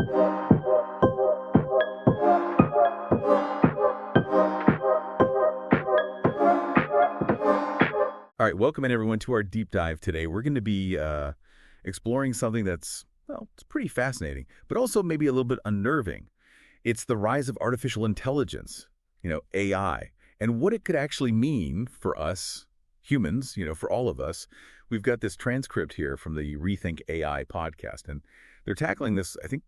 All right, welcome in everyone to our deep dive today. We're going to be exploring something that's, well, it's pretty fascinating, but also maybe a little bit unnerving. It's the rise of artificial intelligence, AI, and what it could actually mean for us humans, for all of us. We've got this transcript here from the ReThynk AI podcast, and they're tackling this, I think,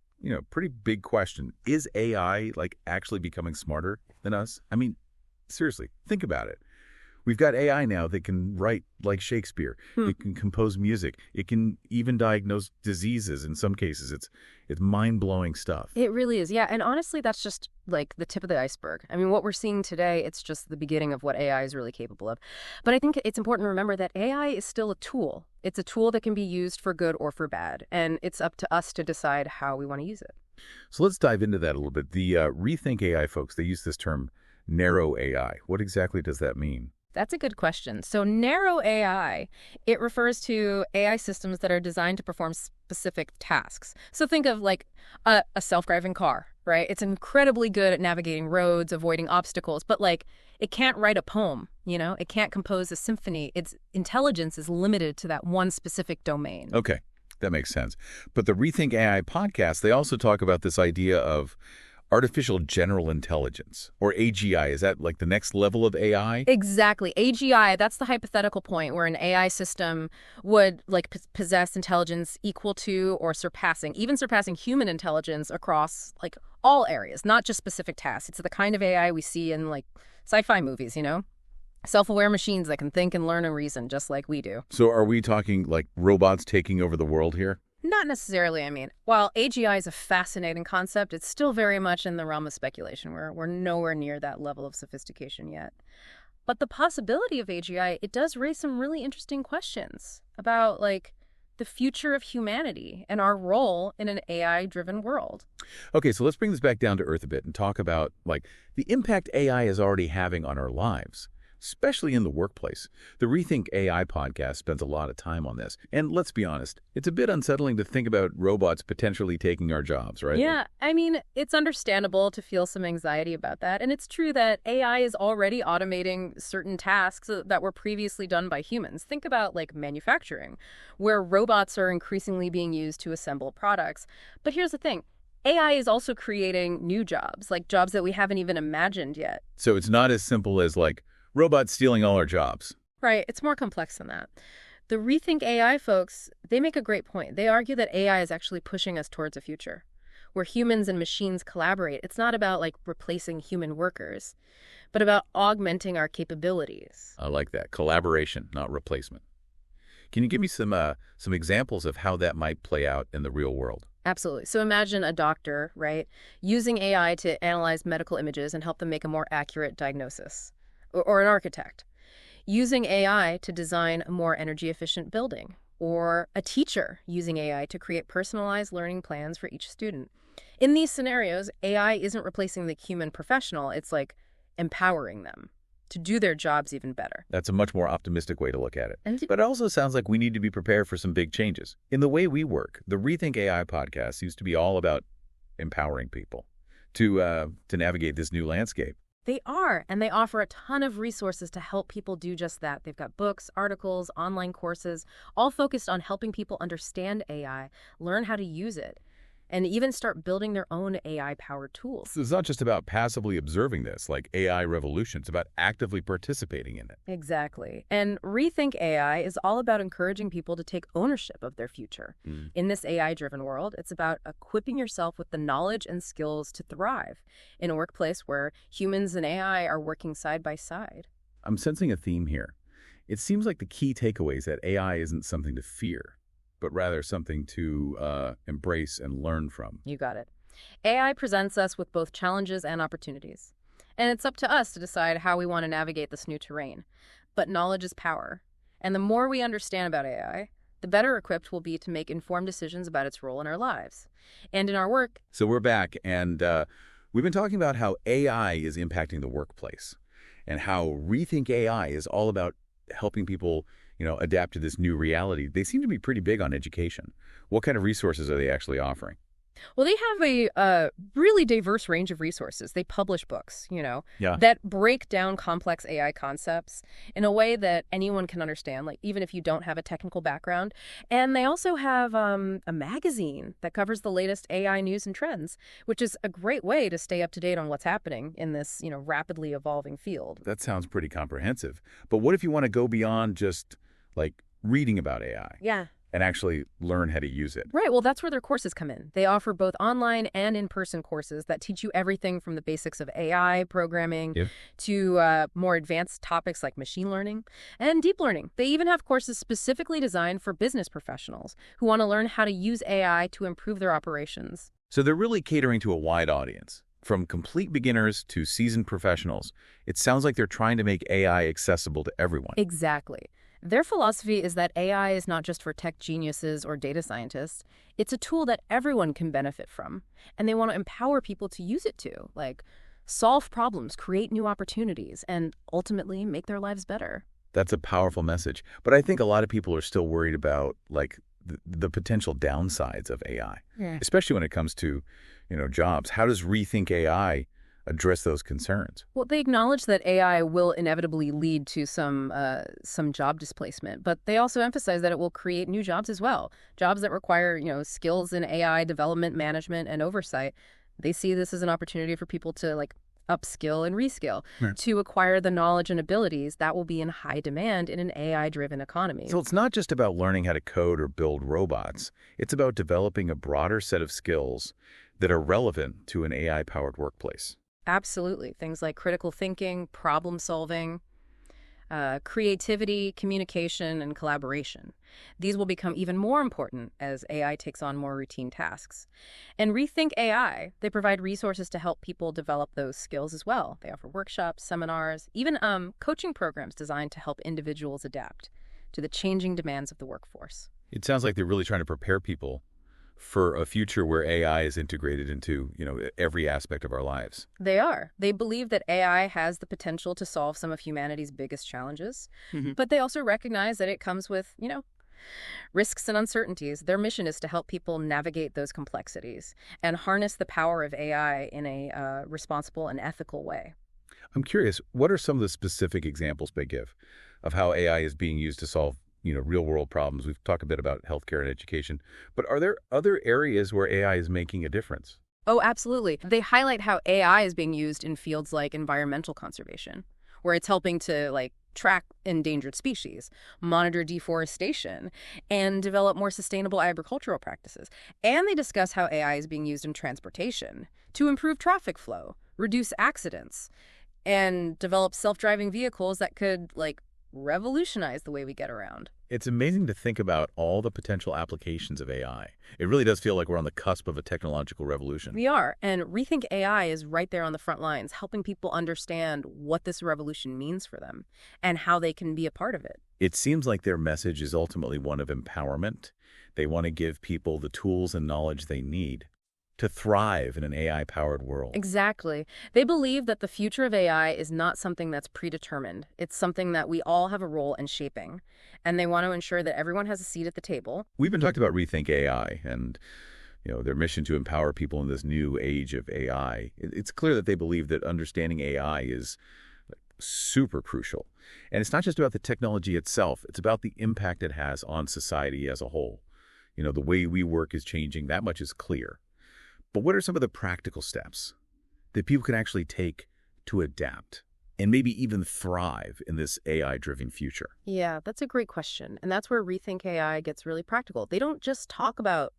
pretty big question. Is AI actually becoming smarter than us? I mean, seriously, think about it. We've got AI now that can write like Shakespeare. It can compose music. It can even diagnose diseases. In some cases, it's mind-blowing stuff. It really is, yeah. And honestly, that's just like the tip of the iceberg. I mean, what we're seeing today, it's just the beginning of what AI is really capable of. But I think it's important to remember that AI is still a tool. It's a tool that can be used for good or for bad. And it's up to us to decide how we want to use it. So let's dive into that a little bit. The ReThynk AI folks, they use this term narrow AI. What exactly does that mean? That's a good question. So narrow AI, it refers to AI systems that are designed to perform specific tasks. So think of like a self-driving car, right? It's incredibly good at navigating roads, avoiding obstacles, but it can't write a poem, It can't compose a symphony. Its intelligence is limited to that one specific domain. Okay, that makes sense. But the ReThynk AI podcast, they also talk about this idea of artificial general intelligence, or AGI. Is that like the next level of AI? Exactly. AGI, that's the hypothetical point where an AI system would possess intelligence equal to or even surpassing human intelligence across all areas, not just specific tasks. It's the kind of AI we see in sci-fi movies, Self-aware machines that can think and learn and reason just like we do. So are we talking robots taking over the world here? Not necessarily. I mean, while AGI is a fascinating concept, it's still very much in the realm of speculation. We're nowhere near that level of sophistication yet. But the possibility of AGI, it does raise some really interesting questions about the future of humanity and our role in an AI-driven world. Okay, so let's bring this back down to earth a bit and talk about the impact AI is already having on our lives, especially in the workplace. The ReThynk AI podcast spends a lot of time on this. And let's be honest, it's a bit unsettling to think about robots potentially taking our jobs, right? Yeah, I mean, it's understandable to feel some anxiety about that. And it's true that AI is already automating certain tasks that were previously done by humans. Think about manufacturing, where robots are increasingly being used to assemble products. But here's the thing. AI is also creating new jobs, jobs that we haven't even imagined yet. So it's not as simple as robots stealing all our jobs. Right. It's more complex than that. The ReThynk AI folks, they make a great point. They argue that AI is actually pushing us towards a future where humans and machines collaborate. It's not about replacing human workers, but about augmenting our capabilities. I like that. Collaboration, not replacement. Can you give me some examples of how that might play out in the real world? Absolutely. So imagine a doctor, right, using AI to analyze medical images and help them make a more accurate diagnosis. Or an architect, using AI to design a more energy-efficient building, or a teacher using AI to create personalized learning plans for each student. In these scenarios, AI isn't replacing the human professional, it's empowering them to do their jobs even better. That's a much more optimistic way to look at it. But it also sounds like we need to be prepared for some big changes. In the way we work, the ReThynk AI podcast seems to be all about empowering people to navigate this new landscape. They are, and they offer a ton of resources to help people do just that. They've got books, articles, online courses, all focused on helping people understand AI, learn how to use it, and even start building their own AI-powered tools. So it's not just about passively observing this, like AI revolution. It's about actively participating in it. Exactly. And ReThynk AI is all about encouraging people to take ownership of their future. In this AI-driven world, it's about equipping yourself with the knowledge and skills to thrive in a workplace where humans and AI are working side by side. I'm sensing a theme here. It seems like the key takeaway is that AI isn't something to fear, but rather something to embrace and learn from. You got it. AI presents us with both challenges and opportunities. And it's up to us to decide how we want to navigate this new terrain. But knowledge is power. And the more we understand about AI, the better equipped we'll be to make informed decisions about its role in our lives and in our work. So we're back, and we've been talking about how AI is impacting the workplace and how ReThynk AI is all about helping people adapt to this new reality. They seem to be pretty big on education. What kind of resources are they actually offering? Well, they have a really diverse range of resources. They publish books, Yeah. that break down complex AI concepts in a way that anyone can understand, like even if you don't have a technical background. And they also have a magazine that covers the latest AI news and trends, which is a great way to stay up to date on what's happening in this, rapidly evolving field. That sounds pretty comprehensive. But what if you want to go beyond just, like, reading about AI Yeah. and actually learn how to use it? Right. Well, that's where their courses come in. They offer both online and in-person courses that teach you everything from the basics of AI programming Yep. to more advanced topics like machine learning and deep learning. They even have courses specifically designed for business professionals who want to learn how to use AI to improve their operations. So they're really catering to a wide audience, from complete beginners to seasoned professionals. It sounds like they're trying to make AI accessible to everyone. Exactly. Their philosophy is that AI is not just for tech geniuses or data scientists. It's a tool that everyone can benefit from. And they want to empower people to use it to, like, solve problems, create new opportunities, and ultimately make their lives better. That's a powerful message. But I think a lot of people are still worried about, like, the potential downsides of AI, especially when it comes to, jobs. How does ReThynk AI address those concerns? Well, they acknowledge that AI will inevitably lead to some job displacement, but they also emphasize that it will create new jobs as well. Jobs that require, skills in AI development, management, and oversight. They see this as an opportunity for people to, like, upskill and reskill, Right. to acquire the knowledge and abilities that will be in high demand in an AI-driven economy. So it's not just about learning how to code or build robots. It's about developing a broader set of skills that are relevant to an AI-powered workplace. Absolutely. Things like critical thinking, problem solving, creativity, communication, and collaboration. These will become even more important as AI takes on more routine tasks. And ReThynk AI, they provide resources to help people develop those skills as well. They offer workshops, seminars, even coaching programs designed to help individuals adapt to the changing demands of the workforce. It sounds like they're really trying to prepare people for a future where AI is integrated into, every aspect of our lives. They are. They believe that AI has the potential to solve some of humanity's biggest challenges, but they also recognize that it comes with, risks and uncertainties. Their mission is to help people navigate those complexities and harness the power of AI in a responsible and ethical way. I'm curious, what are some of the specific examples they give of how AI is being used to solve, real-world problems? We've talked a bit about healthcare and education, but are there other areas where AI is making a difference? Oh, absolutely. They highlight how AI is being used in fields like environmental conservation, where it's helping to, like, track endangered species, monitor deforestation, and develop more sustainable agricultural practices. And they discuss how AI is being used in transportation to improve traffic flow, reduce accidents, and develop self-driving vehicles that could, like, revolutionize the way we get around. It's amazing to think about all the potential applications of AI. It really does feel like we're on the cusp of a technological revolution. We are, and ReThynk AI is right there on the front lines, helping people understand what this revolution means for them and how they can be a part of it. It seems like their message is ultimately one of empowerment. They want to give people the tools and knowledge they need to thrive in an AI-powered world. Exactly. They believe that the future of AI is not something that's predetermined. It's something that we all have a role in shaping. And they want to ensure that everyone has a seat at the table. We've been talking about ReThynk AI and their mission to empower people in this new age of AI. It's clear that they believe that understanding AI is super crucial. And it's not just about the technology itself. It's about the impact it has on society as a whole. The way we work is changing. That much is clear. But what are some of the practical steps that people can actually take to adapt and maybe even thrive in this AI-driven future? Yeah, that's a great question. And that's where ReThynk AI gets really practical. They don't just talk about,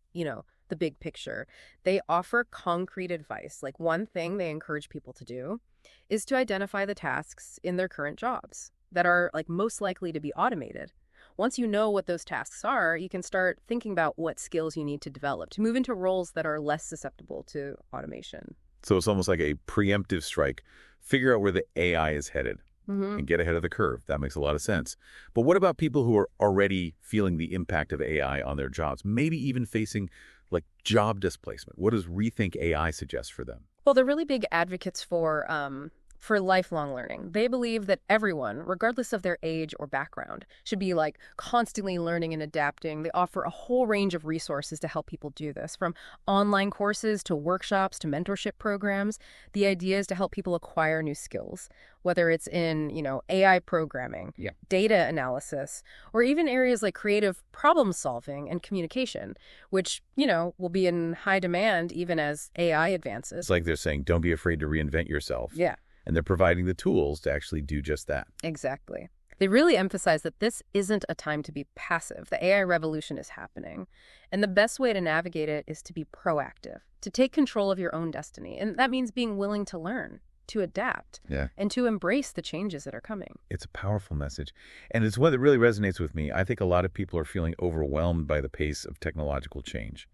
the big picture. They offer concrete advice. Like, one thing they encourage people to do is to identify the tasks in their current jobs that are, like, most likely to be automated. Once you know what those tasks are, you can start thinking about what skills you need to develop to move into roles that are less susceptible to automation. So it's almost like a preemptive strike. Figure out where the AI is headed and get ahead of the curve. That makes a lot of sense. But what about people who are already feeling the impact of AI on their jobs, maybe even facing, like, job displacement? What does ReThynk AI suggest for them? Well, they're really big advocates for for lifelong learning. They believe that everyone, regardless of their age or background, should be like constantly learning and adapting. They offer a whole range of resources to help people do this, from online courses to workshops to mentorship programs. The idea is to help people acquire new skills, whether it's in, AI programming, data analysis, or even areas like creative problem solving and communication, which, will be in high demand even as AI advances. It's like they're saying, don't be afraid to reinvent yourself. Yeah. And they're providing the tools to actually do just that. Exactly. They really emphasize that this isn't a time to be passive. The AI revolution is happening. And the best way to navigate it is to be proactive, to take control of your own destiny. And that means being willing to learn, to adapt, and to embrace the changes that are coming. It's a powerful message. And it's one that really resonates with me. I think a lot of people are feeling overwhelmed by the pace of technological change.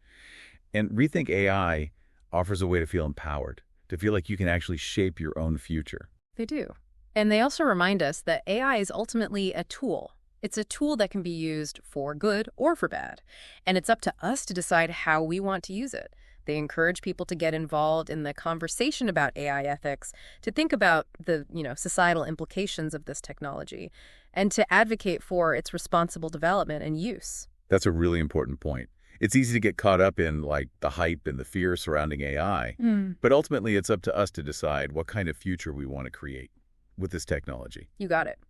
And ReThynk AI offers a way to feel empowered, to feel like you can actually shape your own future. They do. And they also remind us that AI is ultimately a tool. It's a tool that can be used for good or for bad. And it's up to us to decide how we want to use it. They encourage people to get involved in the conversation about AI ethics, to think about the, societal implications of this technology, and to advocate for its responsible development and use. That's a really important point. It's easy to get caught up in, the hype and the fear surrounding AI. But ultimately, it's up to us to decide what kind of future we want to create with this technology. You got it.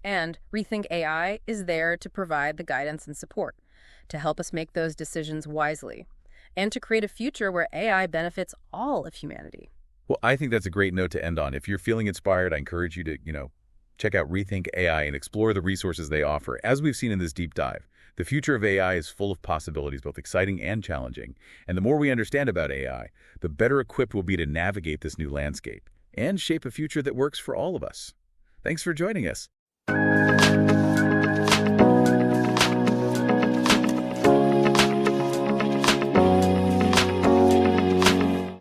And ReThynk AI is there to provide the guidance and support, to help us make those decisions wisely, and to create a future where AI benefits all of humanity. Well, I think that's a great note to end on. If you're feeling inspired, I encourage you to, check out ReThynk AI and explore the resources they offer. As we've seen in this deep dive, the future of AI is full of possibilities, both exciting and challenging. And the more we understand about AI, the better equipped we'll be to navigate this new landscape and shape a future that works for all of us. Thanks for joining us.